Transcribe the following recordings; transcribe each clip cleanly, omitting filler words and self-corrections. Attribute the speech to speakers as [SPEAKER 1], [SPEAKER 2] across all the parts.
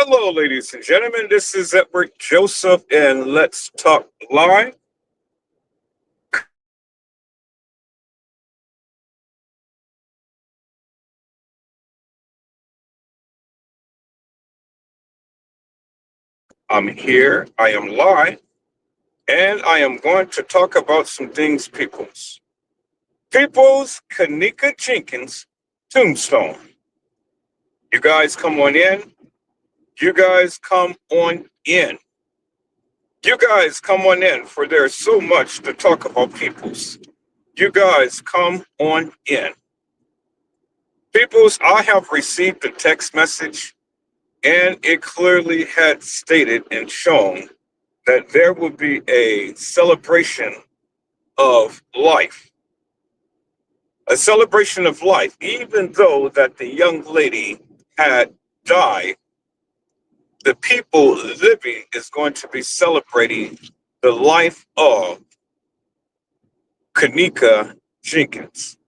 [SPEAKER 1] Hello, ladies and gentlemen. This is Edward Joseph, and Let's Talk Live. I'm here. I am live, and I am going to talk about some things, peoples. Peoples, Kenneka Jenkins Tombstone. You guys come on in. You guys come on in. You guys come on in, for there's so much to talk about, peoples. You guys come on in. Peoples, I have received a text message, and it clearly had stated and shown that there would be a celebration of life. A celebration of life, even though that the young lady had died, the people living is going to be celebrating the life of Kenneka Jenkins.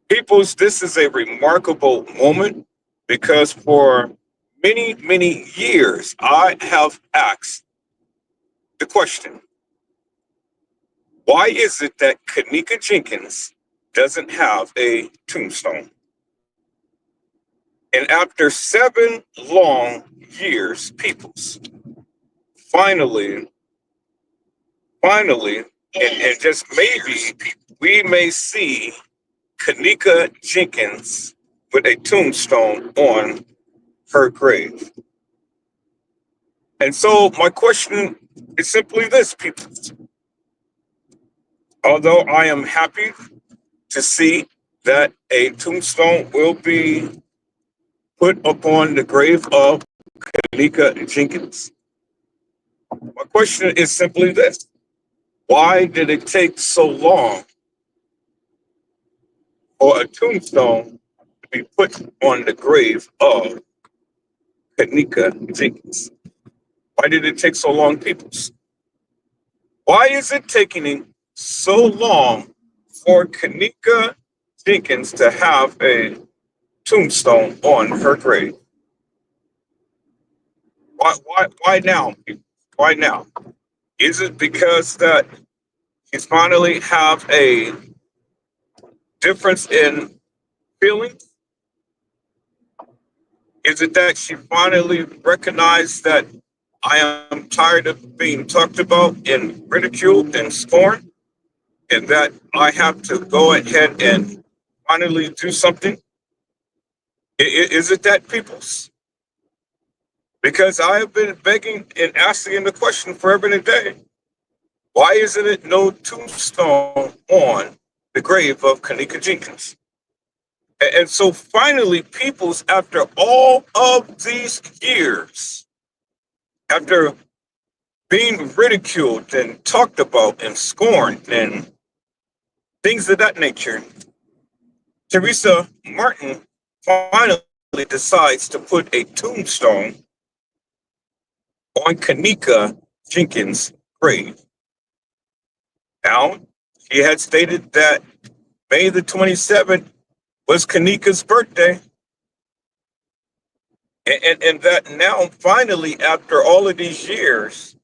[SPEAKER 1] Peoples, this is a remarkable moment because for many, many years, I have asked the question, why is it that Kenneka Jenkins doesn't have a tombstone? And after 7 long years, peoples, finally, and just maybe, we may see Kenneka Jenkins with a tombstone on her grave. And so my question is simply this, people. Although I am happy to see that a tombstone will be put upon the grave of Kenneka Jenkins, my question is simply this. Why did it take so long for a tombstone to be put on the grave of Kenneka Jenkins? Why did it take so long, peoples? Why is it taking so long for Kenneka Jenkins to have a tombstone on her grave? Why now, people? Why now? Is it because that she's finally have a difference in feelings? Is it that she finally recognized that I am tired of being talked about and ridiculed and scorned, and that I have to go ahead and finally do something? Is it that, peoples? Because I have been begging and asking the question forever and a day. Why isn't it no tombstone on the grave of Kenneka Jenkins? And so finally, peoples, after all of these years, after being ridiculed and talked about and scorned and things of that nature, Teresa Martin finally decides to put a tombstone on Kenneka Jenkins' grave. Now, she had stated that May the 27th was Kenneka's birthday. And that now, finally, after all of these years,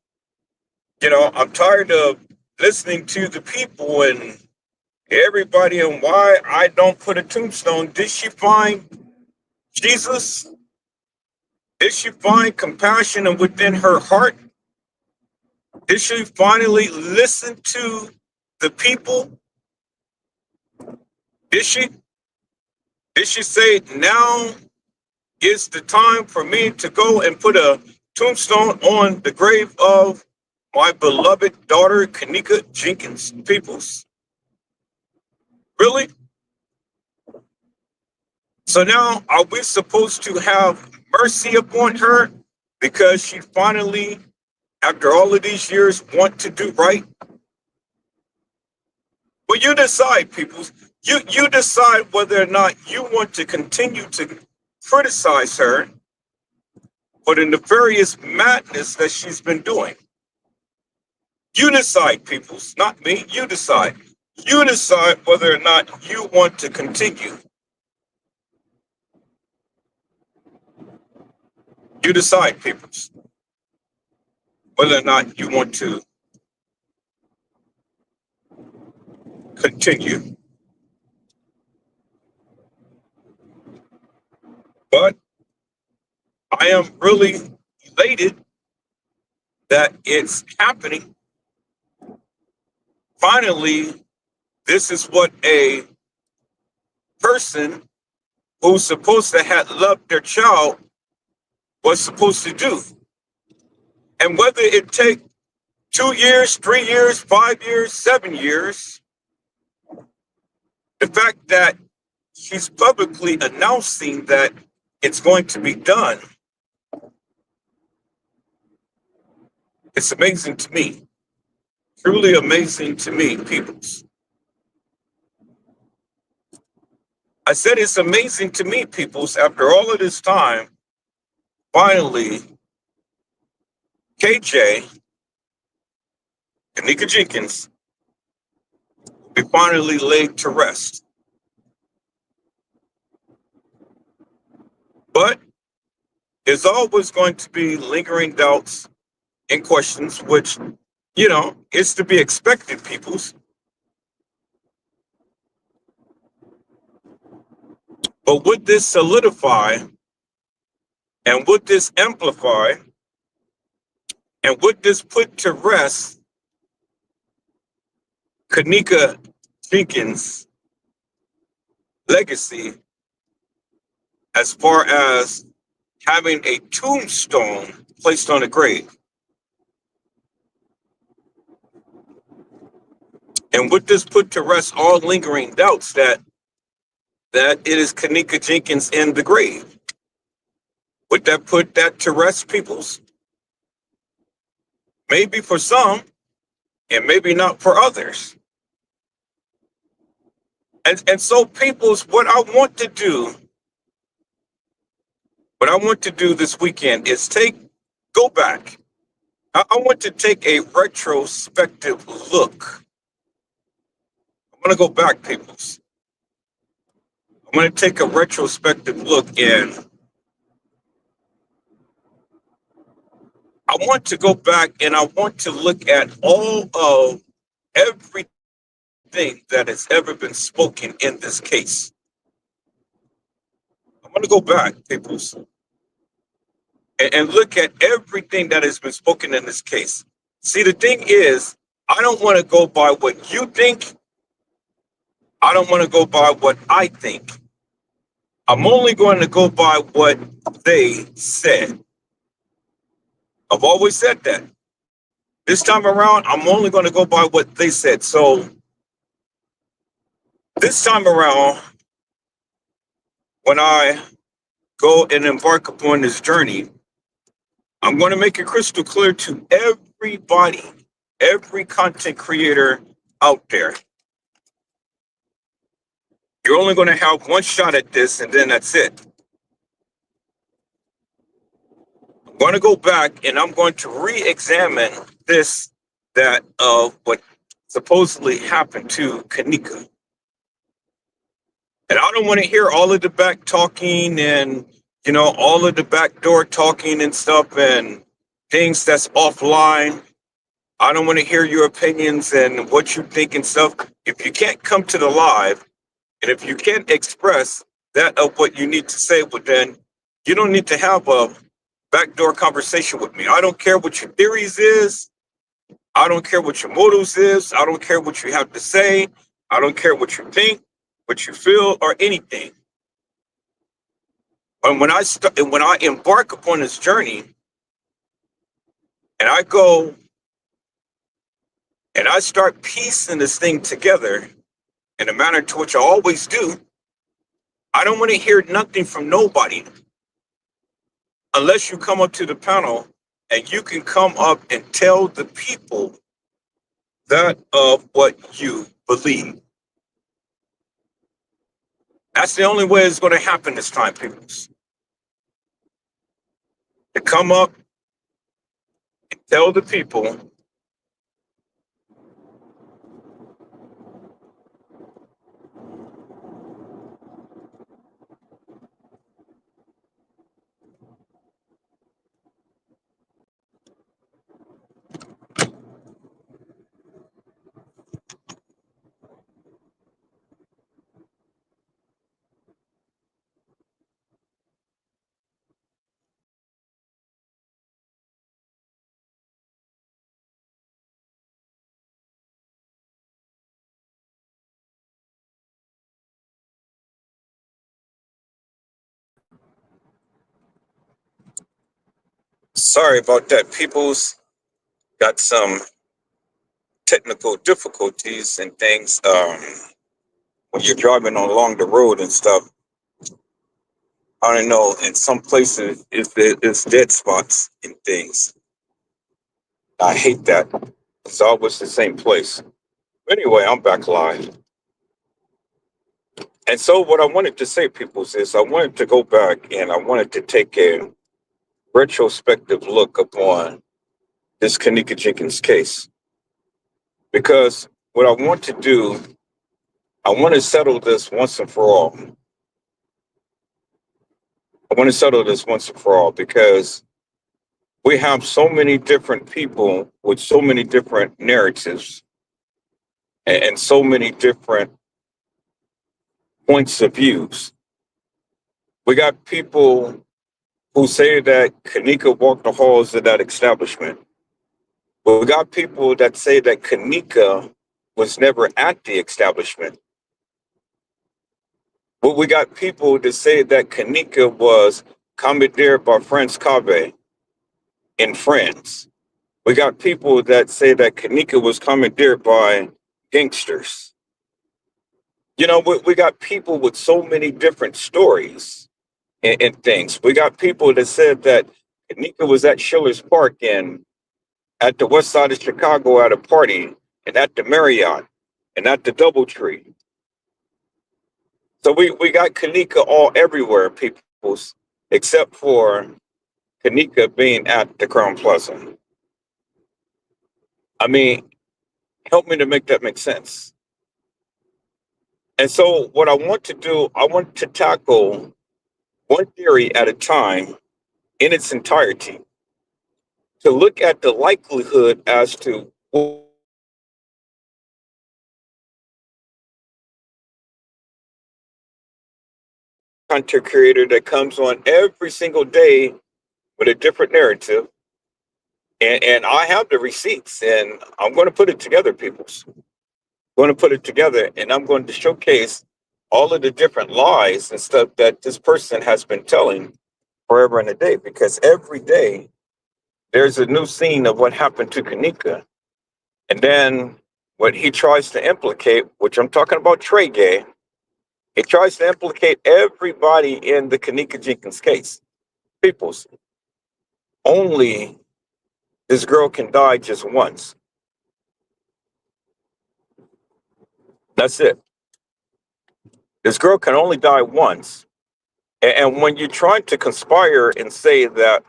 [SPEAKER 1] I'm tired of listening to the people and everybody and why I don't put a tombstone. Did she find Jesus? Did she find compassion within her heart? Did she finally listen to the people? Did she? Did she say, now is the time for me to go and put a tombstone on the grave of my beloved daughter, Kenneka Jenkins, peoples? Really? So now, are we supposed to have mercy upon her because she finally, after all of these years, want to do right? Well, you decide, people. You decide whether or not you want to continue to criticize her for the nefarious madness that she's been doing. You decide, peoples, not me. You decide. You decide whether or not you want to continue You decide, peoples, whether or not you want to continue. But I am really elated that it's happening. Finally, this is what a person who's supposed to have loved their child was supposed to do. And whether it take 2 years, 3 years, 5 years, 7 years, the fact that she's publicly announcing that it's going to be done, it's amazing to me. Truly amazing to me, peoples. I said it's amazing to me, peoples, after all of this time, finally, KJ, Kenneka Jenkins, be finally laid to rest. But there's always going to be lingering doubts and questions, which, is to be expected, peoples. But would this solidify and would this amplify and would this put to rest Kenneka Jenkins' legacy as far as having a tombstone placed on a grave? And would this put to rest all lingering doubts that it is Kenneka Jenkins in the grave? Would that put that to rest, peoples? Maybe for some, and maybe not for others. And so, peoples, what I want to do this weekend is go back. I want to take a retrospective look. I'm going to go back, peoples. I'm going to take a retrospective look, and I want to go back and I want to look at all of everything that has ever been spoken in this case. I'm going to go back, peoples, and look at everything that has been spoken in this case. See, the thing is, I don't want to go by what you think. I don't want to go by what I think. I'm only going to go by what they said. I've always said that. This time around, I'm only going to go by what they said. So this time around, when I go and embark upon this journey, I'm going to make it crystal clear to everybody, every content creator out there. You're only going to have one shot at this, and then that's it. I'm going to go back and I'm going to re-examine that of what supposedly happened to Kenneka. And I don't want to hear all of the back talking and, all of the backdoor talking and stuff and things that's offline. I don't want to hear your opinions and what you think and stuff. If you can't come to the live and if you can't express that of what you need to say, well, then you don't need to have a backdoor conversation with me. I don't care what your theories is. I don't care what your motives is. I don't care what you have to say. I don't care what you think, what you feel, or anything. And when I embark upon this journey, and I go and I start piecing this thing together in a manner to which I always do, I don't want to hear nothing from nobody unless you come up to the panel and you can come up and tell the people that of what you believe. That's the only way it's going to happen this time, people. To come up and tell the people Sorry about that. People's got some technical difficulties and things. When you're driving along the road and stuff, I don't know. In some places, it's dead spots and things. I hate that. It's always the same place. Anyway, I'm back live. And so, what I wanted to say, people, is I wanted to go back and I wanted to take a retrospective look upon this Kenneka Jenkins case. Because what I want to do, I want to settle this once and for all. I want to settle this once and for all because we have so many different people with so many different narratives and so many different points of views. We got people who say that Kenneka walked the halls of that establishment. We got people that say that Kenneka was never at the establishment. But we got people that say that Kenneka was commandeered by France Cabe in France. We got people that say that Kenneka was commandeered by gangsters. You know, we got people with so many different stories and things. We got people that said that Kenneka was at Schiller's Park and at the west side of Chicago at a party and at the Marriott and at the Doubletree. So we got Kenneka all everywhere, peoples, except for Kenneka being at the Crown Plaza. I mean, help me to make that make sense. And so what I want to do, I want to tackle one theory at a time in its entirety to look at the likelihood as to what content creator that comes on every single day with a different narrative. And I have the receipts and I'm going to put it together, peoples. I'm going to put it together and I'm going to showcase all of the different lies and stuff that this person has been telling forever and a day, because every day there's a new scene of what happened to Kenneka. And then what he tries to implicate, which I'm talking about Trey Gay, he tries to implicate everybody in the Kenneka Jenkins case. Peoples, only this girl can die just once. That's it. This girl can only die once. And when you're trying to conspire and say that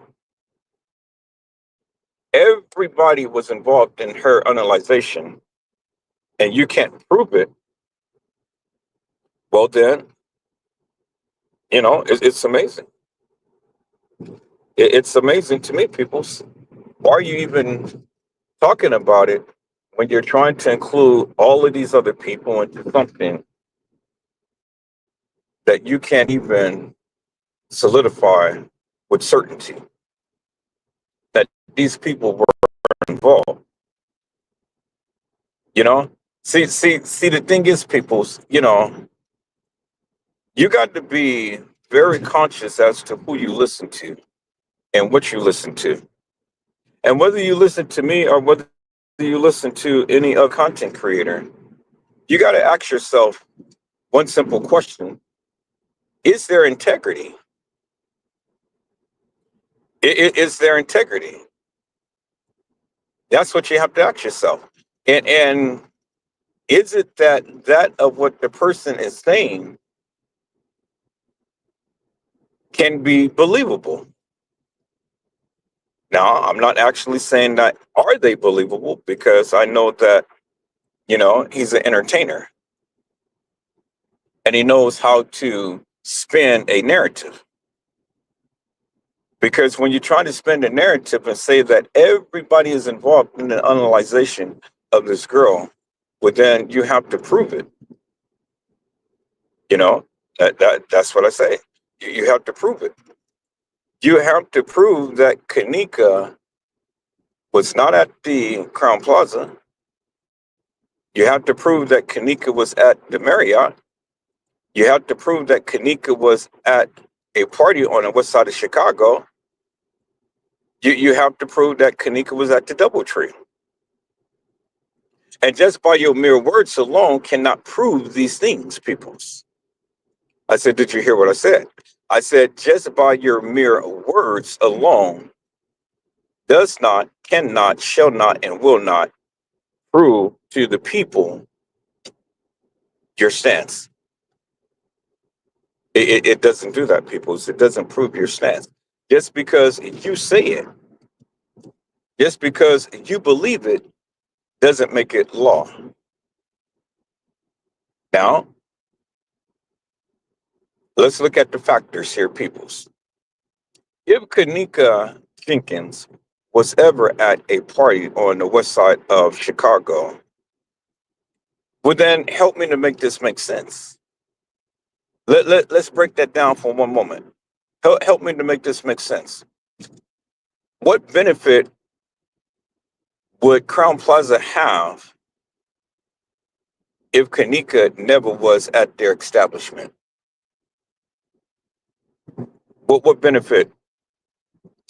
[SPEAKER 1] everybody was involved in her unalization and you can't prove it, well, then, you know, it's amazing. It's amazing to me, people. Why are you even talking about it when you're trying to include all of these other people into something that you can't even solidify with certainty that these people were involved? You know, see. The thing is, people's, you know, you got to be very conscious as to who you listen to and what you listen to, and whether you listen to me or whether you listen to any other content creator. You got to ask yourself one simple question: is there integrity? Is there integrity? That's what you have to ask yourself. And is it that of what the person is saying can be believable? Now, I'm not actually saying that are they believable, because I know that, you know, he's an entertainer and he knows how to spin a narrative. Because when you try to spin a narrative and say that everybody is involved in the analyzation of this girl, well, then you have to prove it. You know, that's what I say. You have to prove it. You have to prove that Kenneka was not at the Crown Plaza. You have to prove that Kenneka was at the Marriott. You have to prove that Kenneka was at a party on the west side of Chicago. You have to prove that Kenneka was at the DoubleTree. And just by your mere words alone cannot prove these things, peoples. I said, did you hear what I said? I said, just by your mere words alone does not, cannot, shall not, and will not prove to the people your stance. It doesn't do that, peoples. It doesn't prove your stance. Just because you say it, just because you believe it, doesn't make it law. Now, let's look at the factors here, peoples. If Kenneka Jenkins was ever at a party on the west side of Chicago, well, then help me to make this make sense. Let's break that down for one moment. Help me to make this make sense. What benefit would Crown Plaza have if Kenneka never was at their establishment? What benefit?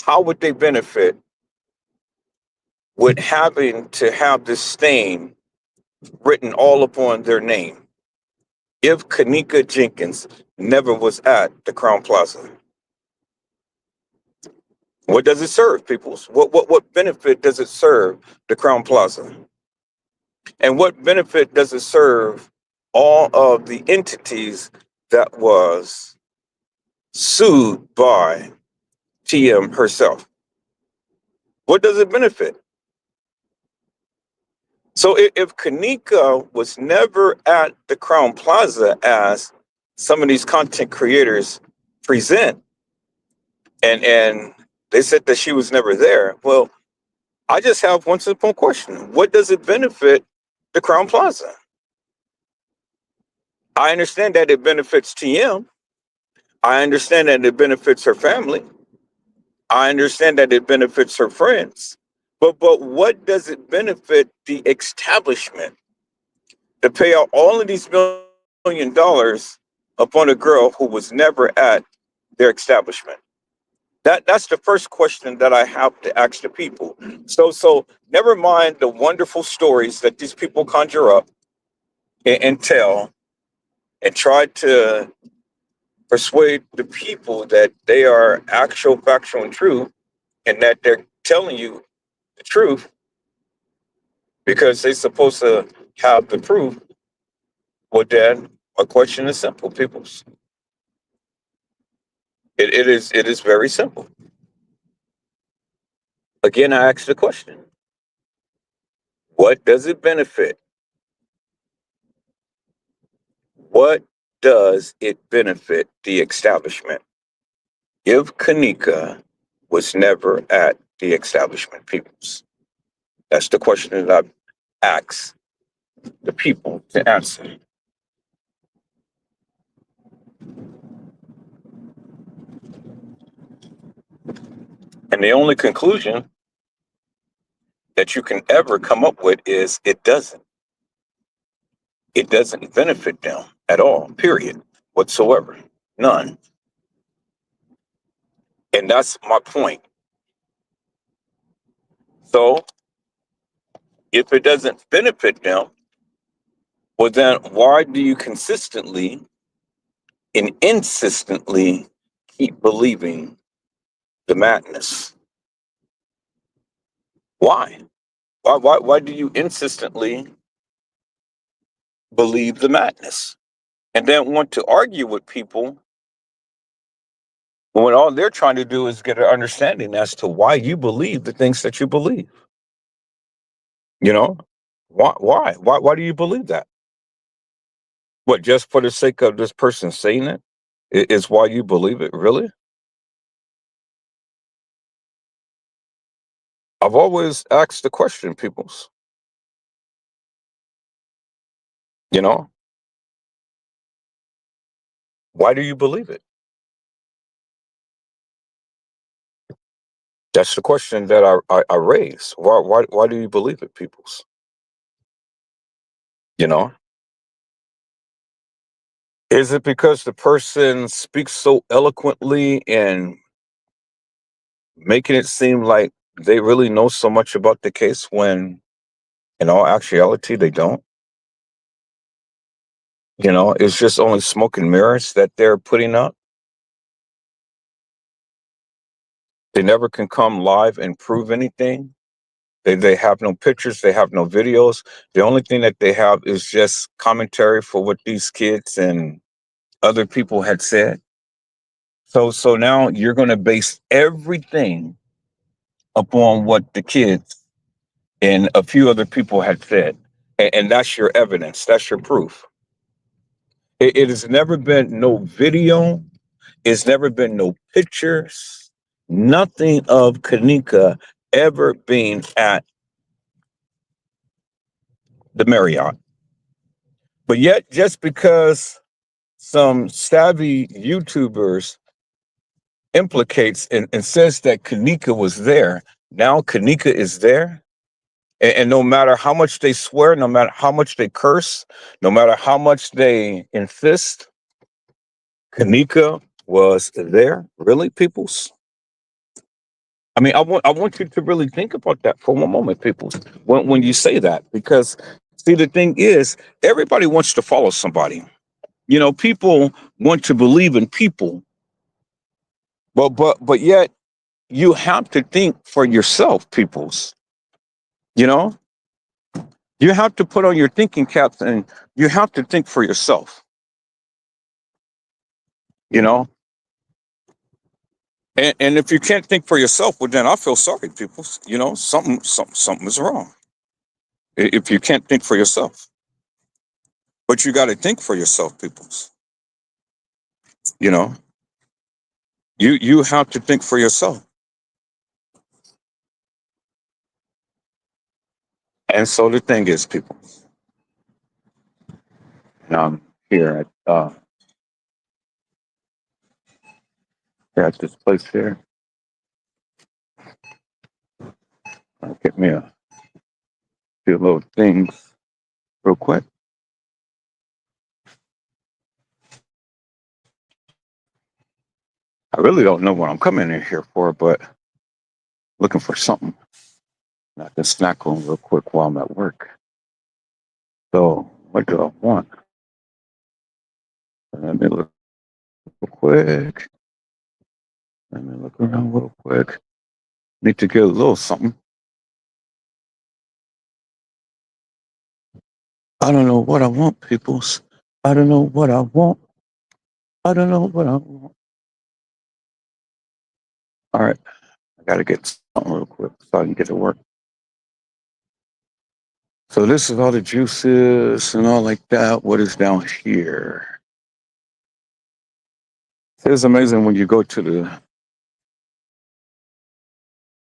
[SPEAKER 1] How would they benefit with having to have this stain written all upon their name if Kenneka Jenkins never was at the Crown Plaza? What does it serve, peoples? What benefit does it serve the Crown Plaza? And what benefit does it serve all of the entities that was sued by TM herself? What does it benefit? So if Kenneka was never at the Crown Plaza as some of these content creators present, and they said that she was never there, well, I just have one simple question. What does it benefit the Crown Plaza? I understand that it benefits TM. I understand that it benefits her family. I understand that it benefits her friends. But what does it benefit the establishment to pay out all of these $1 million upon a girl who was never at their establishment? That's the first question that I have to ask the people. So never mind the wonderful stories that these people conjure up and tell and try to persuade the people that they are actual, factual, and true, and that they're telling you the truth because they're supposed to have the proof. Well, then, my question is simple, peoples. It is very simple. Again, I ask the question: what does it benefit? What does it benefit the establishment if Kenneka was never at the establishment, peoples? That's the question that I've asked the people to answer. And the only conclusion that you can ever come up with is it doesn't. It doesn't benefit them at all, period, whatsoever. None. And that's my point. So if it doesn't benefit them, well, then why do you consistently and insistently keep believing the madness? Why? Why do you insistently believe the madness and then want to argue with people when all they're trying to do is get an understanding as to why you believe the things that you believe? You know, why do you believe that? What, just for the sake of this person saying it is why you believe it? Really? I've always asked the question, peoples. You know, why do you believe it? That's the question that I raise. Why do you believe it, peoples? You know, is it because the person speaks so eloquently and making it seem like they really know so much about the case when in all actuality they don't. It's just only smoke and mirrors that they're putting up. They never can come live and prove anything. They have no pictures, they have no videos. The only thing that they have is just commentary for what these kids and other people had said. So now you're going to base everything upon what the kids and a few other people had said. And that's your evidence, that's your proof. It has never been no video, it's never been no pictures, nothing of Kenneka ever being at the Marriott. But yet, just because some savvy YouTubers implicates and says that Kenneka was there, now Kenneka is there. And no matter how much they swear, no matter how much they curse, no matter how much they insist, Kenneka was there. Really, peoples? I mean, I want you to really think about that for one moment, peoples, when you say that, because see, the thing is, everybody wants to follow somebody. People want to believe in people, but yet you have to think for yourself, peoples. You know, you have to put on your thinking caps and you have to think for yourself. You know, and if you can't think for yourself, well, then I feel sorry, people. Something is wrong if you can't think for yourself. But you got to think for yourself, peoples. You know, you have to think for yourself. And so the thing is, people. Now I'm here at this place here. I'll get me a few little things real quick. I really don't know what I'm coming in here for, but looking for something I can snack on real quick while I'm at work. So what do I want? Let me look real quick. Let me look around real quick. Need to get a little something. I don't know what I want, peoples. I don't know what I want. I don't know what I want. All right. I got to get something real quick so I can get to work. So this is all the juices and all like that. What is down here? It's amazing when you go to the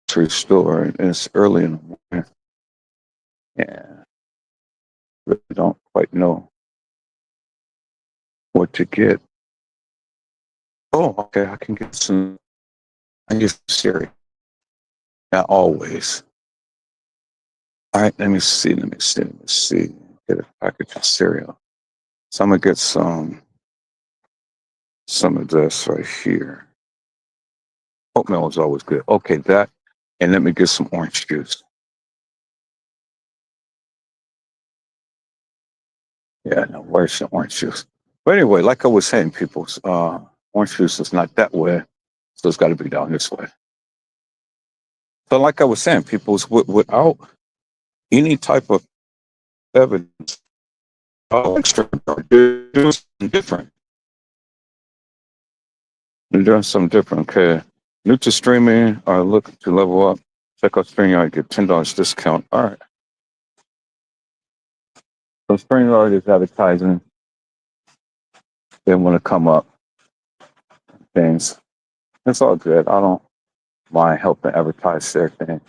[SPEAKER 1] grocery store and it's early in the morning. Yeah. Really don't quite know what to get. Oh, okay. I can get some. I get some cereal. Not always. All right. Let me see. Get a package of cereal. So I'm gonna get some of this right here. Oatmeal is always good. Okay, that, and let me get some orange juice. Yeah, no, where's the orange juice? But anyway, like I was saying, people, orange juice is not that way, so it's got to be down this way. So, like I was saying, people, without any type of evidence, extra, they're doing something different. They're doing something different. Okay, new to streaming, are looking to level up. Check out StreamYard, get $10 discount. All right. So StreamYard is advertising. They want to come up things. It's all good. I don't mind helping advertise their thing.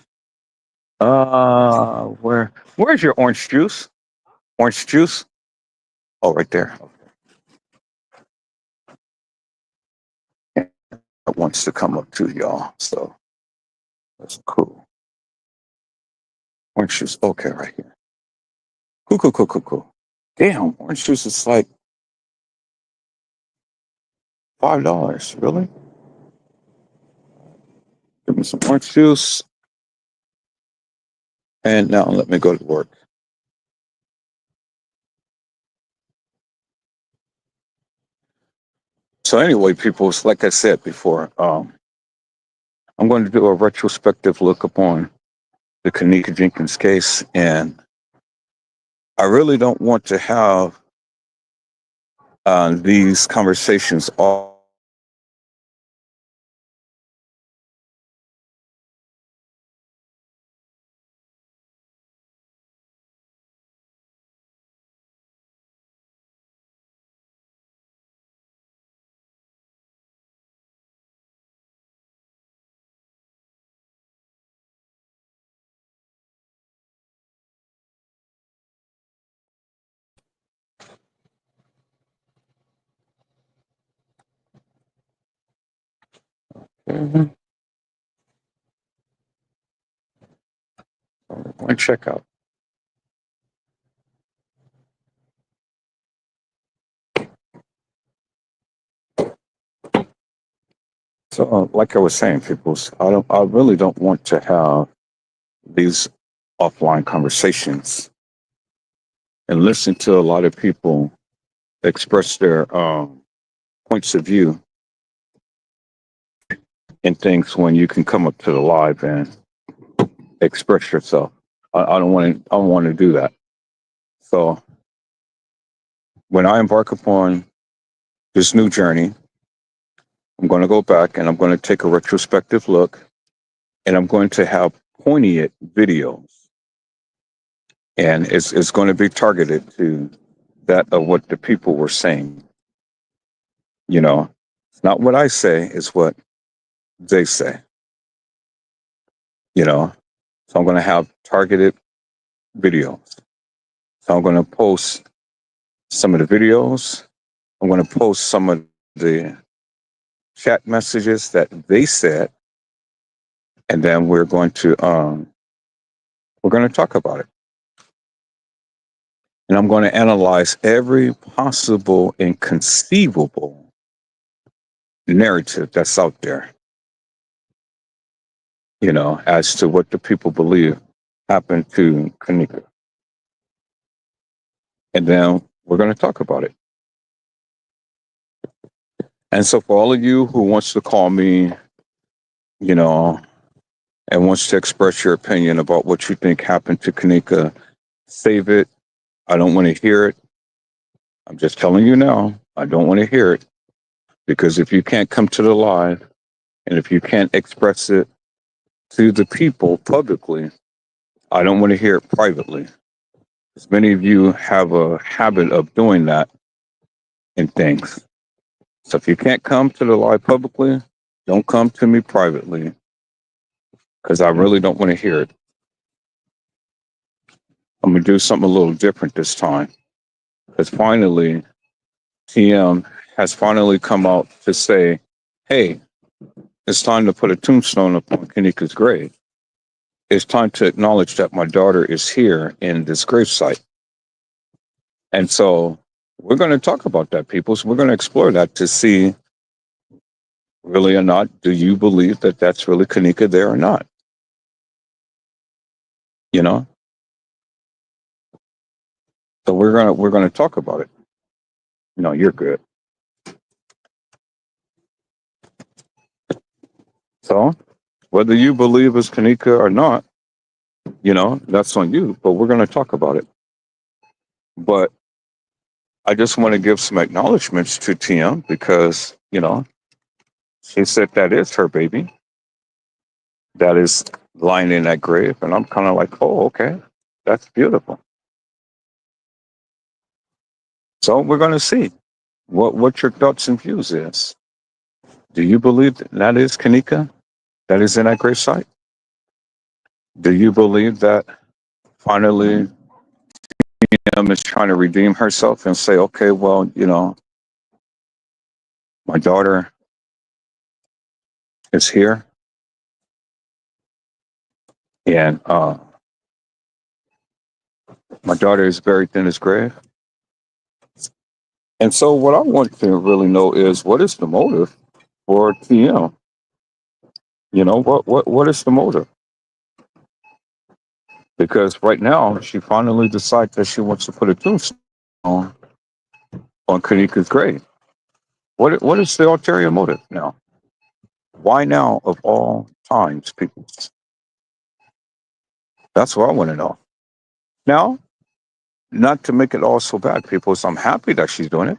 [SPEAKER 1] Where's your orange juice? Orange juice? Oh, right there. Okay. It wants to come up to y'all, so that's cool. Orange juice. Okay, right here. Cool. Damn, orange juice is like $5. Really?
[SPEAKER 2] me some orange juice. And now let me go to work. So anyway, people, it's like I said before, I'm going to do a retrospective look upon the Kenneka Jenkins case, and I really don't want to have these conversations all. Mhm. Check out. So, like I was saying, people, I really don't want to have these offline conversations and listen to a lot of people express their points of view in things when you can come up to the live and express yourself. I don't want to. I don't want to do that. So, when I embark upon this new journey, I'm going to go back and I'm going to take a retrospective look, and I'm going to have poignant videos, and it's going to be targeted to that of what the people were saying. You know, it's not what I say; it's what they say. You know, so I'm going to have targeted videos. So I'm going to post some of the videos. I'm going to post some of the chat messages that they said, and then we're going to talk about it. And I'm going to analyze every possible and conceivable narrative that's out there, as to what the people believe happened to Kenneka. And then we're going to talk about it. And so for all of you who wants to call me, you know, and wants to express your opinion about what you think happened to Kenneka, save it. I don't want to hear it. I'm just telling you now, I don't want to hear it, because if you can't come to the live and if you can't express it to the people publicly, I don't want to hear it privately. Because many of you have a habit of doing that in things. So if you can't come to the live publicly, don't come to me privately, because I really don't want to hear it. I'm going to do something a little different this time, because finally, TM has finally come out to say, hey, it's time to put a tombstone upon Kenneka's grave. It's time to acknowledge that my daughter is here in this gravesite. And so we're going to talk about that, people. So we're going to explore that to see, really or not, do you believe that that's really Kenneka there or not? You know? So we're gonna talk about it. No, you're good. So whether you believe it's Kenneka or not, that's on you. But we're going to talk about it. But I just want to give some acknowledgments to TM, because she said that is her baby that is lying in that grave, and I'm kind of like, oh, okay, that's beautiful. So we're going to see what your thoughts and views is. Do you believe that is Kenneka that is in that grave site? Do you believe that finally TM is trying to redeem herself and say, okay, well, my daughter is here, and my daughter is buried in his grave? And so what I want to really know is, what is the motive for TM? What is the motive? Because right now she finally decides that she wants to put a tombstone on Kanika's grave. What is the ulterior motive now? Why now of all times, people? That's what I want to know. Now, not to make it all so bad, people. So I'm happy that she's doing it.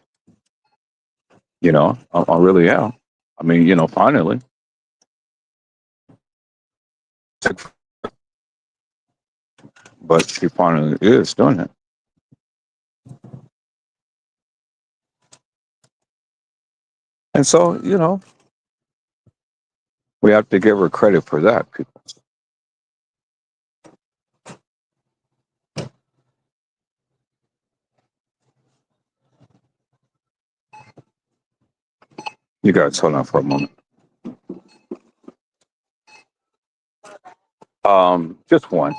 [SPEAKER 2] I really am. I mean, finally, but she finally is doing it. And so, we have to give her credit for that, people. You guys hold on for a moment. Just one.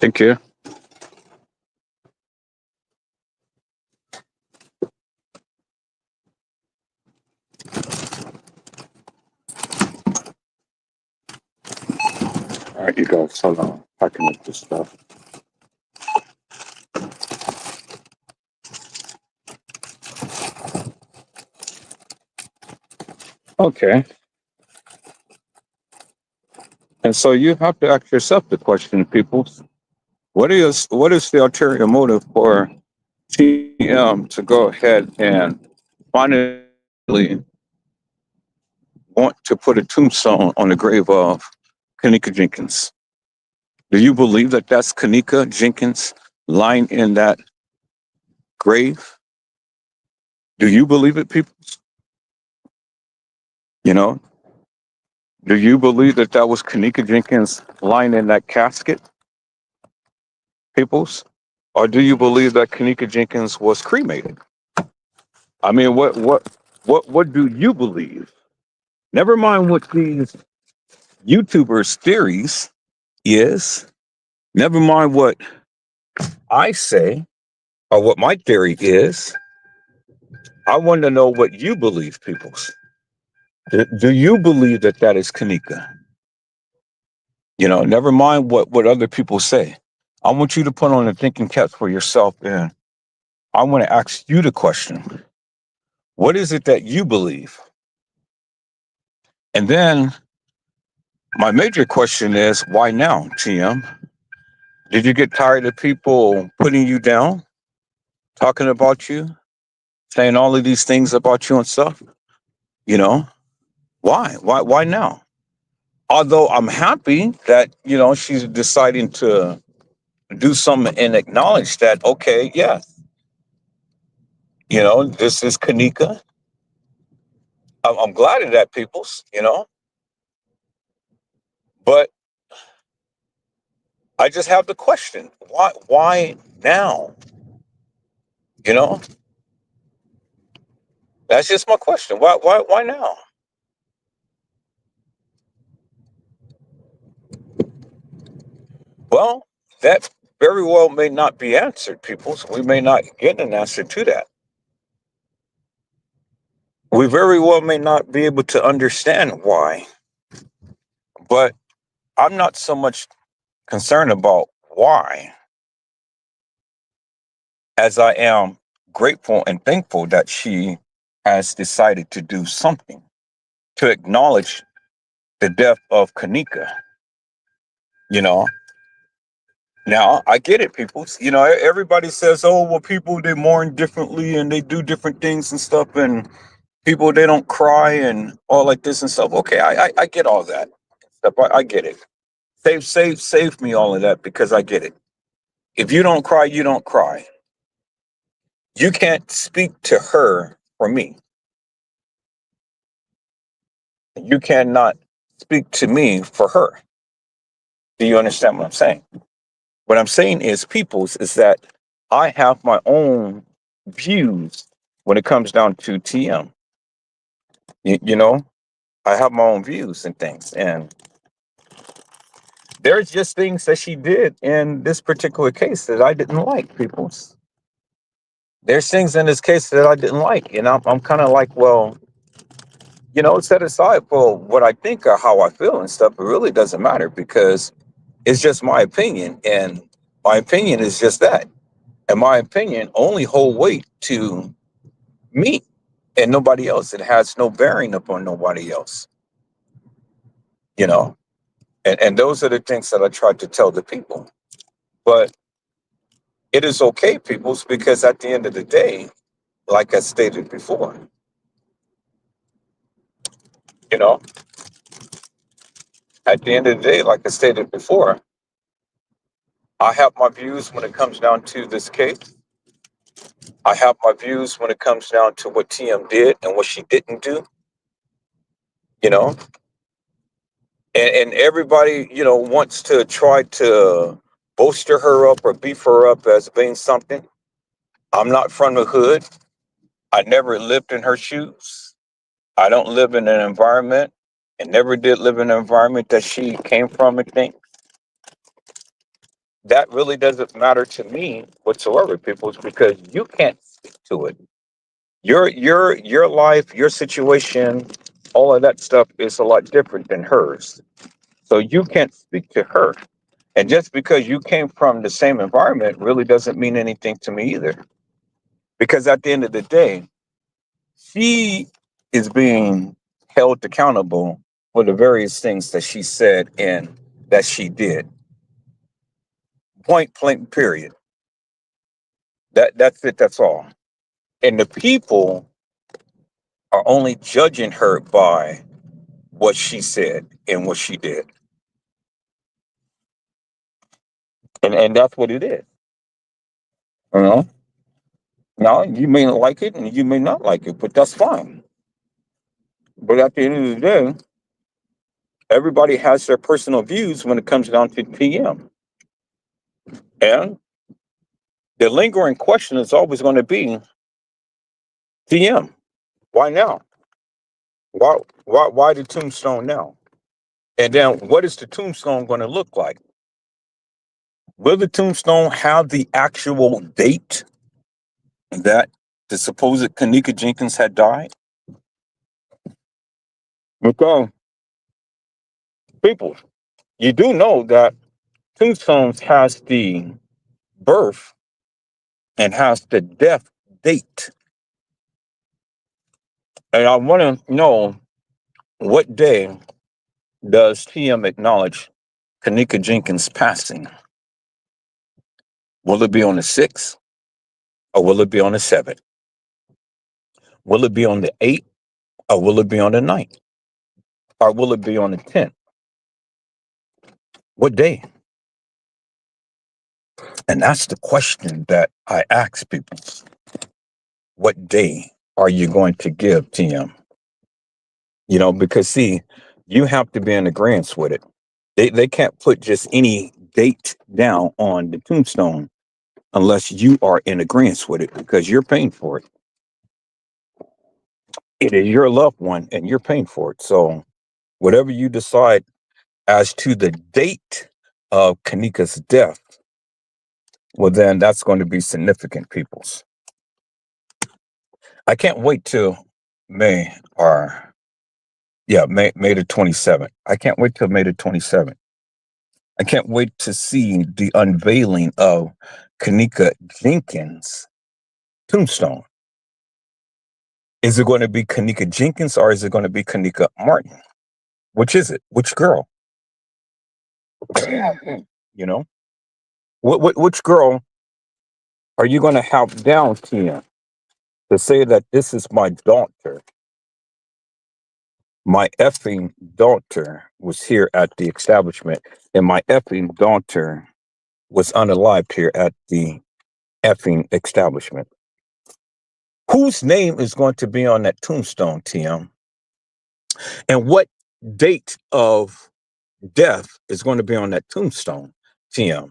[SPEAKER 2] Thank you. All right, you guys hold on. Packing up this stuff. Okay. And so you have to ask yourself the question, people. What is the ulterior motive for TM to go ahead and finally want to put a tombstone on the grave of Kenneka Jenkins? Do you believe that that's Kenneka Jenkins lying in that grave? Do you believe it, people? You know, do you believe that that was Kenneka Jenkins lying in that casket, peoples? Or do you believe that Kenneka Jenkins was cremated? I mean, what do you believe? Never mind what these YouTubers' theories is. Never mind what I say or what my theory is. I want to know what you believe, peoples. Do you believe that that is Kenneka? Never mind what other people say. I want you to put on the thinking cap for yourself, and I want to ask you the question: what is it that you believe? And then my major question is, why now, TM? Did you get tired of people putting you down, talking about you, saying all of these things about you and stuff? You know, why? Why now? Although I'm happy that, she's deciding to do something and acknowledge that, okay, yeah, this is Kenneka. I'm glad of that, peoples, but I just have the question: why now? You know, that's just my question. Why now? Well, that very well may not be answered, peoples. We may not get an answer to that. We very well may not be able to understand why, but I'm not so much concerned about why as I am grateful and thankful that she has decided to do something to acknowledge the death of Kenneka. You know, now I get it, people. Everybody says, "Oh, well, people they mourn differently and they do different things and stuff, and people they don't cry and all like this and stuff." Okay, I get all that stuff. I get it. Save me all of that because I get it. If you don't cry, you don't cry. You can't speak to her for me. You cannot speak to me for her. Do you understand what I'm saying? What I'm saying is, peoples, is that I have my own views when it comes down to TM. You know, I have my own views and things. And there's just things that she did in this particular case that I didn't like, peoples. There's things in this case that I didn't like. And I'm kind of like, well, set aside for what I think or how I feel and stuff. It really doesn't matter because it's just my opinion. And my opinion is just that. And my opinion only hold weight to me and nobody else. It has no bearing upon nobody else, you know. And those are the things that I try to tell the people. But it is okay, peoples, because at the end of the day, like I stated before, you know, at the end of the day, like I stated before, I have my views when it comes down to this case. I have my views when it comes down to what TM did and what she didn't do, you know. And everybody, wants to try to bolster her up or beef her up as being something. I'm not from the hood. I never lived in her shoes. I don't live in an environment and never did live in an environment that she came from and things. That really doesn't matter to me whatsoever, people, because you can't speak to it. Your life, your situation, all of that stuff is a lot different than hers. So you can't speak to her. And just because you came from the same environment really doesn't mean anything to me either. Because at the end of the day, she is being held accountable for the various things that she said and that she did. Point blank period. That's it, that's all. And the people are only judging her by what she said and what she did. And that's what it is. You know? Now you may not like it and you may not like it, but that's fine. But at the end of the day, everybody has their personal views when it comes down to TM. And the lingering question is always going to be TM. Why now? Why the tombstone now? And then what is the tombstone going to look like? Will the tombstone have the actual date that the supposed Kenneka Jenkins had died? Because people, you do know that tombstones has the birth and has the death date. And I want to know, what day does TM acknowledge Kenneka Jenkins passing? Will it be on the 6th or will it be on the 7th? Will it be on the 8th or will it be on the 9th? Or will it be on the 10th? What day? And that's the question that I ask people. What day are you going to give TM? Because see, you have to be in agreement with it. They can't put just any date down on the tombstone unless you are in agreement with it because you're paying for it. It is your loved one and you're paying for it. So whatever you decide as to the date of Kenneka's death, well, then that's going to be significant, peoples. I can't wait till May or May the 27th. I can't wait till May the 27th. I can't wait to see the unveiling of Kenneka Jenkins Tombstone. Is it going to be Kenneka Jenkins or is it going to be Kenneka Martin? Which is it? Which girl? you know, which girl are you going to have down, Tina, to say that this is my daughter? My effing daughter was here at the establishment, and my effing daughter was unalived here at the effing establishment. Whose name is going to be on that tombstone, TM? And what date of death is going to be on that tombstone, TM?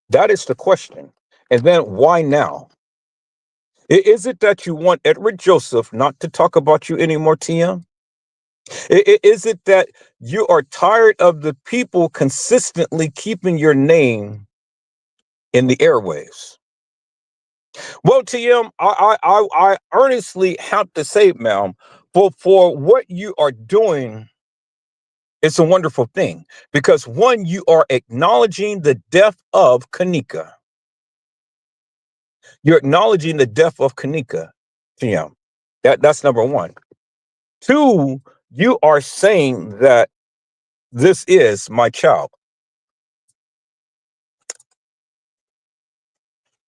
[SPEAKER 2] That is the question. And then why now? Is it that you want Edward Joseph not to talk about you anymore, TM? Is it that you are tired of the people consistently keeping your name in the airwaves? Well, TM, I earnestly have to say, ma'am, for what you are doing, it's a wonderful thing because one, you are acknowledging the death of Kenneka. You're acknowledging the death of Kenneka, TM. That's number one. Two, you are saying that this is my child.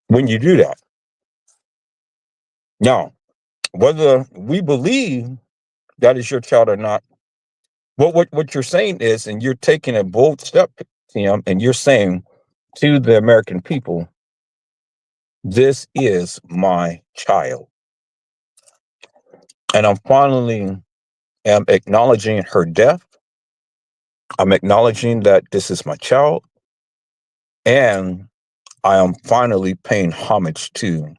[SPEAKER 2] When you do that, now, whether we believe that is your child or not, what you're saying is, and you're taking a bold step, Tim, and you're saying to the American people, this is my child. And I'm finally am acknowledging her death. I'm acknowledging that this is my child. And I am finally paying homage to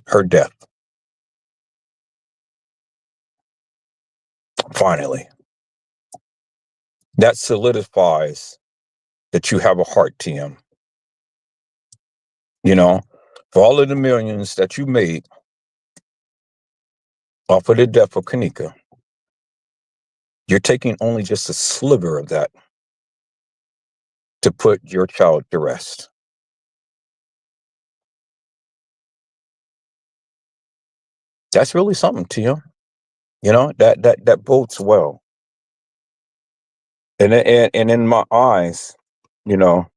[SPEAKER 2] her death. Finally. That solidifies that you have a heart, Tim. You know, for all of the millions that you made off of the death of Kenneka, you're taking only just a sliver of that to put your child to rest. That's really something, Tia. You know, that bodes well. And in my eyes, you know,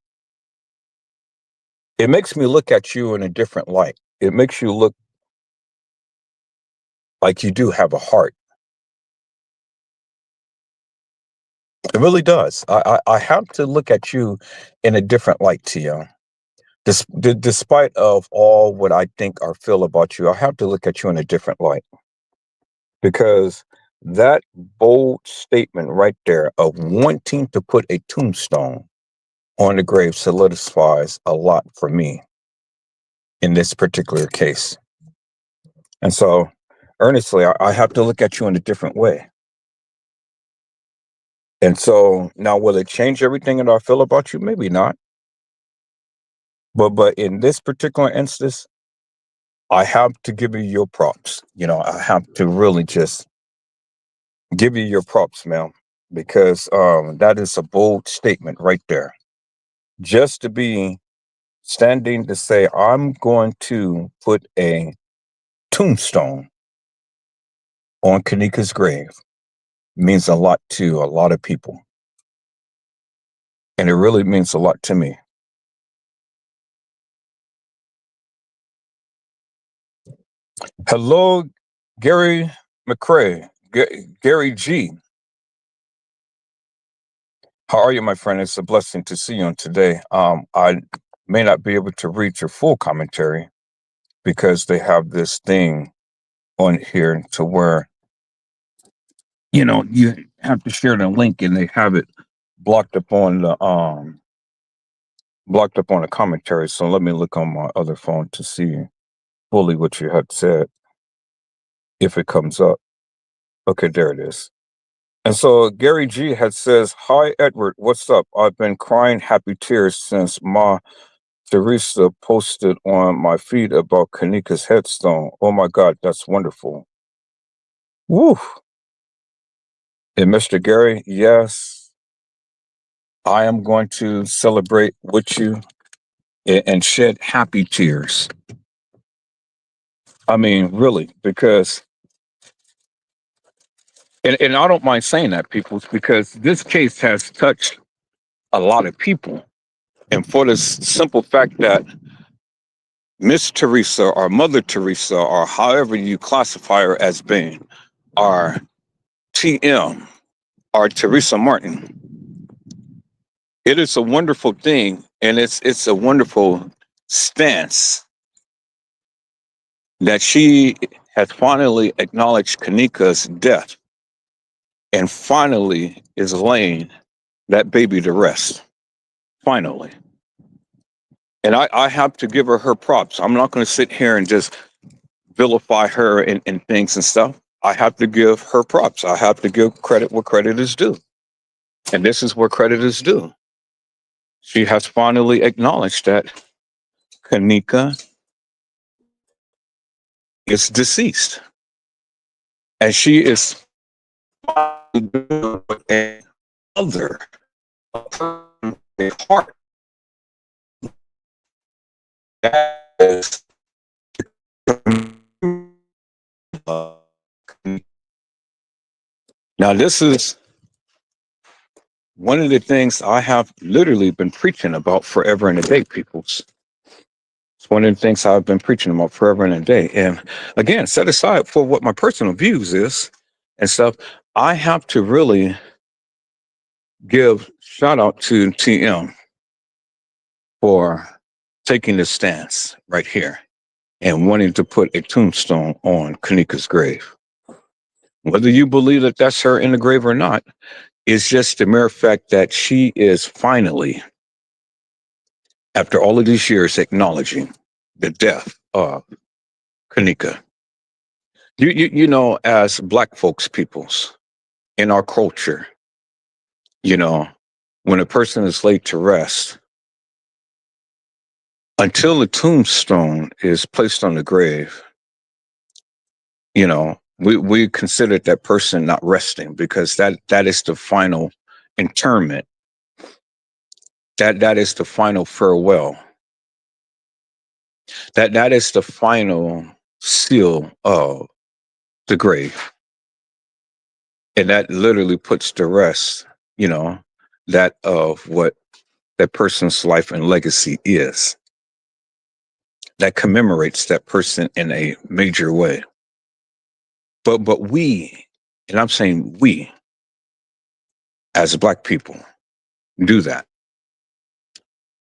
[SPEAKER 2] it makes me look at you in a different light. It makes you look like you do have a heart. It really does. I have to look at you in a different light, Tia. Despite of all what I think or feel about you, I have to look at you in a different light because that bold statement right there of wanting to put a tombstone on the grave solidifies a lot for me in this particular case. And so, earnestly, I have to look at you in a different way. And so now, will it change everything that I feel about you? Maybe not. But in this particular instance, I have to give you your props. You know, I have to really just give you your props, ma'am, because that is a bold statement right there. Just to be standing to say, I'm going to put a tombstone on Kenneka's grave means a lot to a lot of people. And it really means a lot to me. Hello, Gary McCrae, Gary G. How are you, my friend? It's a blessing to see you on today. I may not be able to read your full commentary because they have this thing on here to where, you know, you have to share the link and they have it blocked up on the commentary. So let me look on my other phone to see fully what you had said if it comes up. Okay, there it is. And so Gary G had says, "Hi Edward, what's up? I've been crying happy tears since Ma Teresa posted on my feed about Kenneka's headstone. Oh my God, that's wonderful." Woo! And Mr. Gary, yes, I am going to celebrate with you and shed happy tears. I mean, really, because, and I don't mind saying that, people, because this case has touched a lot of people. And for the simple fact that Miss Teresa or Mother Teresa, or however you classify her as being, or TM, or Teresa Martin, it is a wonderful thing, and it's a wonderful stance that she has finally acknowledged Kenneka's death and finally is laying that baby to rest, finally. And I have to give her props. I'm not going to sit here and just vilify her and things and stuff. I have to give her props. I have to give credit where credit is due. And this is where credit is due. She has finally acknowledged that Kenneka is deceased. And she is a mother, a heart. That is, now, this is one of the things I have literally been preaching about forever and a day, peoples. It's one of the things I've been preaching about forever and a day. And again, set aside for what my personal views is and stuff, I have to really give shout out to TM for taking this stance right here and wanting to put a tombstone on Kenneka's grave. Whether you believe that that's her in the grave or not, it's just the mere fact that she is finally, after all of these years, acknowledging the death of Kenneka. You know, as Black folks, peoples, in our culture, you know, when a person is laid to rest, until the tombstone is placed on the grave, you know, we consider that person not resting, because that is the final interment. That is the final farewell. That is the final seal of the grave. And that literally puts to rest, you know, that of what that person's life and legacy is. That commemorates that person in a major way. But we, and I'm saying we, as Black people, do that.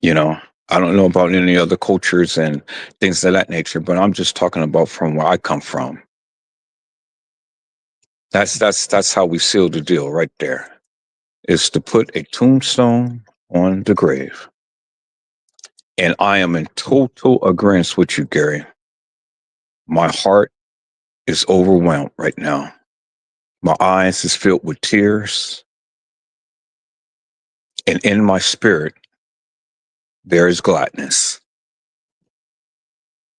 [SPEAKER 2] You know, I don't know about any other cultures and things of that nature, but I'm just talking about from where I come from. That's how we seal the deal right there, is to put a tombstone on the grave. And I am in total agreement with you, Gary. My heart is overwhelmed right now. My eyes is filled with tears. And in my spirit, there is gladness.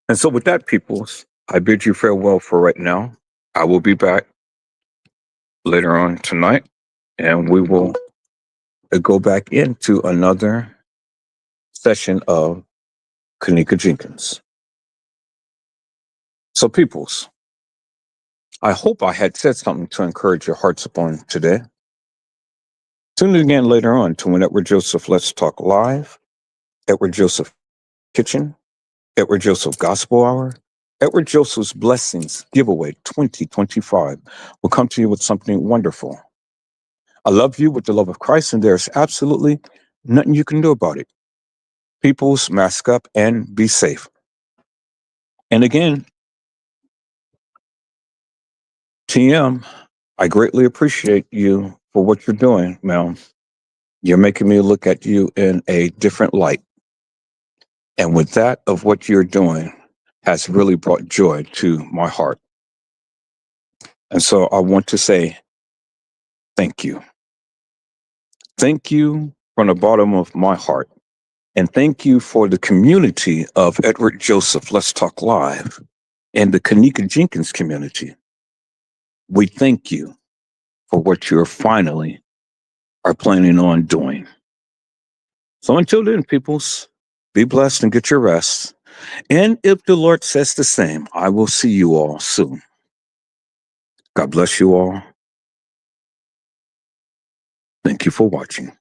[SPEAKER 2] And so with that, peoples, I bid you farewell for right now. I will be back later on tonight, and we will go back into another session of Kenneka Jenkins. So, peoples, I hope I had said something to encourage your hearts upon today. Tune in again later on to when Edward Joseph Let's Talk Live, Edward Joseph Kitchen, Edward Joseph Gospel Hour, Edward Joseph's Blessings Giveaway 2025 will come to you with something wonderful. I love you with the love of Christ, and there's absolutely nothing you can do about it. Peoples, mask up and be safe. And again, TM, I greatly appreciate you for what you're doing, Mel. You're making me look at you in a different light. And with that of what you're doing has really brought joy to my heart. And so I want to say thank you. Thank you from the bottom of my heart. And thank you for the community of Edward Joseph Let's Talk Live and the Kenneka Jenkins community. We thank you for what you're finally are planning on doing. So until then, peoples, be blessed and get your rest. And if the Lord says the same, I will see you all soon. God bless you all. Thank you for watching.